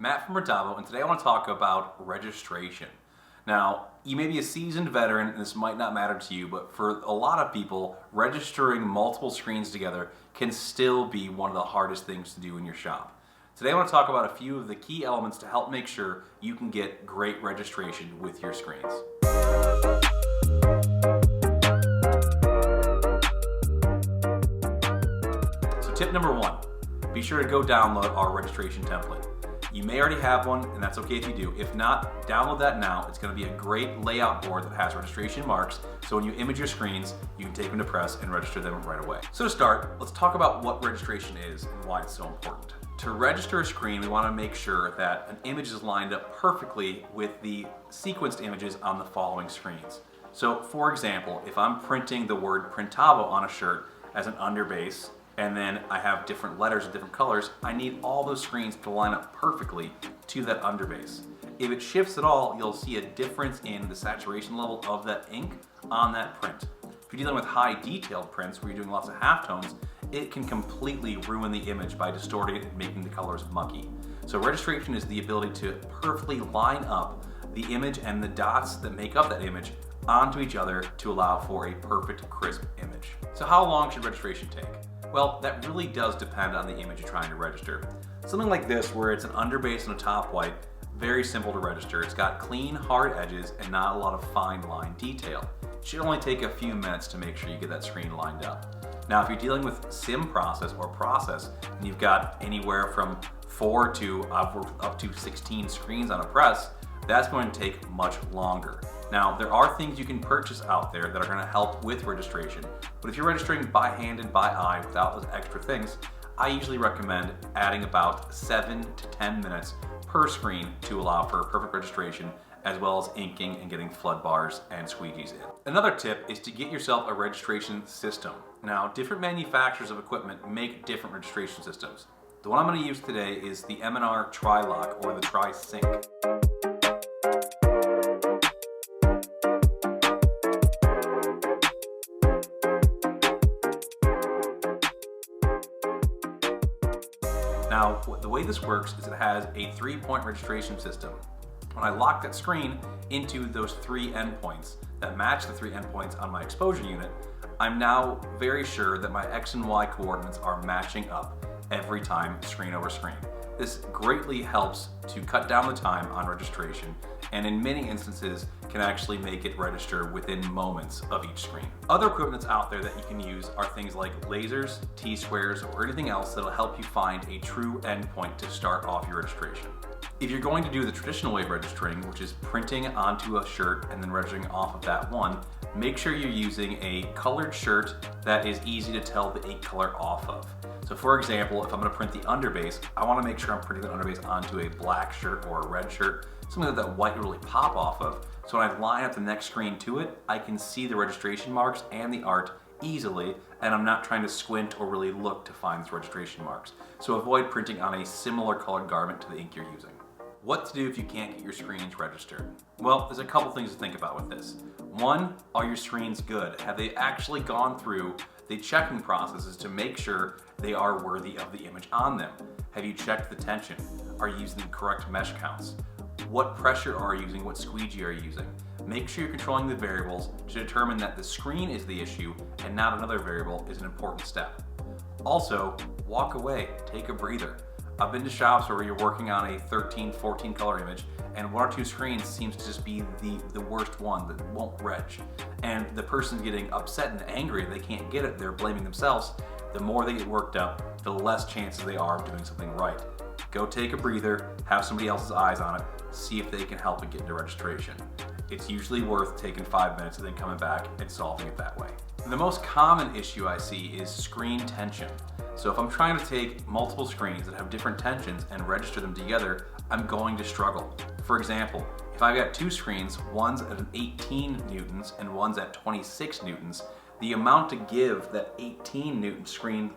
Matt from Printavo, and today I want to talk about registration. Now, you may be a seasoned veteran and this might not matter to you, but for a lot of people, registering multiple screens together can still be one of the hardest things to do in your shop. Today I want to talk about a few of the key elements to help make sure you can get great registration with your screens. So tip number one, be sure to go download our registration template. You may already have one, and that's okay if you do. If not, download that now. It's going to be a great layout board that has registration marks, so when you image your screens, you can take them to press and register them right away. So to start, let's talk about what registration is and why it's so important. To register a screen, we want to make sure that an image is lined up perfectly with the sequenced images on the following screens. So for example, if I'm printing the word Printavo on a shirt as an underbase, and then I have different letters of different colors, I need all those screens to line up perfectly to that underbase. If it shifts at all, you'll see a difference in the saturation level of that ink on that print. If you're dealing with high detailed prints where you're doing lots of halftones, it can completely ruin the image by distorting it and making the colors mucky. So registration is the ability to perfectly line up the image and the dots that make up that image onto each other to allow for a perfect, crisp image. So how long should registration take? Well, that really does depend on the image you're trying to register. Something like this, where it's an underbase and a top white, very simple to register. It's got clean, hard edges and not a lot of fine line detail. It should only take a few minutes to make sure you get that screen lined up. Now, if you're dealing with sim process or process, and you've got anywhere from 4 to up to 16 screens on a press, that's going to take much longer. Now, there are things you can purchase out there that are going to help with registration, but if you're registering by hand and by eye without those extra things, I usually recommend adding about 7 to 10 minutes per screen to allow for perfect registration, as well as inking and getting flood bars and squeegees in. Another tip is to get yourself a registration system. Now, different manufacturers of equipment make different registration systems. The one I'm going to use today is the M&R Tri-Loc or the Tri-Sync. Now, the way this works is it has a 3-point registration system. When I lock that screen into those 3 endpoints that match the 3 endpoints on my exposure unit, I'm now very sure that my X and Y coordinates are matching up every time, screen over screen. This greatly helps to cut down the time on registration, and in many instances can actually make it register within moments of each screen. Other equipment that's out there that you can use are things like lasers, T-squares, or anything else that'll help you find a true endpoint to start off your registration. If you're going to do the traditional way of registering, which is printing onto a shirt and then registering off of that one, make sure you're using a colored shirt that is easy to tell the ink color off of. So for example, if I'm going to print the underbase, I want to make sure I'm printing the underbase onto a black shirt or a red shirt, something that white will really pop off of. So when I line up the next screen to it, I can see the registration marks and the art easily, and I'm not trying to squint or really look to find these registration marks. So avoid printing on a similar colored garment to the ink you're using. What to do if you can't get your screens registered? Well, there's a couple things to think about with this. One, are your screens good? Have they actually gone through the checking processes to make sure they are worthy of the image on them? Have you checked the tension? Are you using the correct mesh counts? What pressure are you using? What squeegee are you using? Make sure you're controlling the variables to determine that the screen is the issue and not another variable is an important step. Also, walk away, take a breather. I've been to shops where you're working on a 13, 14 color image and 1 or 2 screens seems to just be the worst one that won't reg. And the person's getting upset and angry they can't get it, they're blaming themselves. The more they get worked up, the less chances they are of doing something right. Go take a breather, have somebody else's eyes on it, see if they can help it get into registration. It's usually worth taking 5 minutes and then coming back and solving it that way. The most common issue I see is screen tension. So if I'm trying to take multiple screens that have different tensions and register them together, I'm going to struggle. For example, if I've got 2 screens, one's at an 18 newtons and one's at 26 newtons, the amount to give that 18 newton screen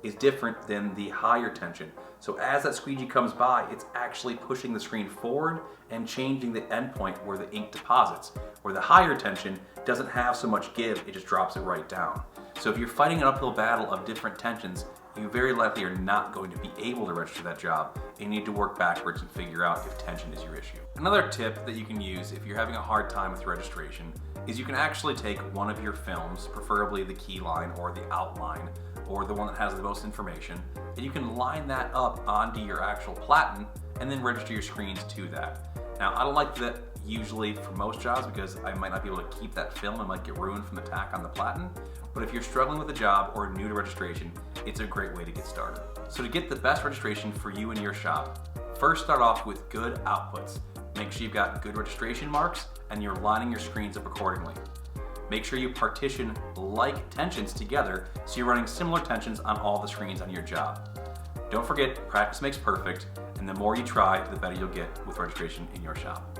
is different than the higher tension. So as that squeegee comes by, it's actually pushing the screen forward and changing the endpoint where the ink deposits. Where the higher tension doesn't have so much give, it just drops it right down. So if you're fighting an uphill battle of different tensions, you very likely are not going to be able to register that job, and you need to work backwards and figure out if tension is your issue. Another tip that you can use if you're having a hard time with registration is you can actually take one of your films, preferably the key line or the outline, or the one that has the most information, and you can line that up onto your actual platen and then register your screens to that. Now, I don't like that usually for most jobs because I might not be able to keep that film and might get ruined from the tack on the platen, but if you're struggling with a job or new to registration, it's a great way to get started. So to get the best registration for you and your shop, first start off with good outputs. Make sure you've got good registration marks and you're lining your screens up accordingly. Make sure you partition like tensions together so you're running similar tensions on all the screens on your job. Don't forget, practice makes perfect, and the more you try, the better you'll get with registration in your shop.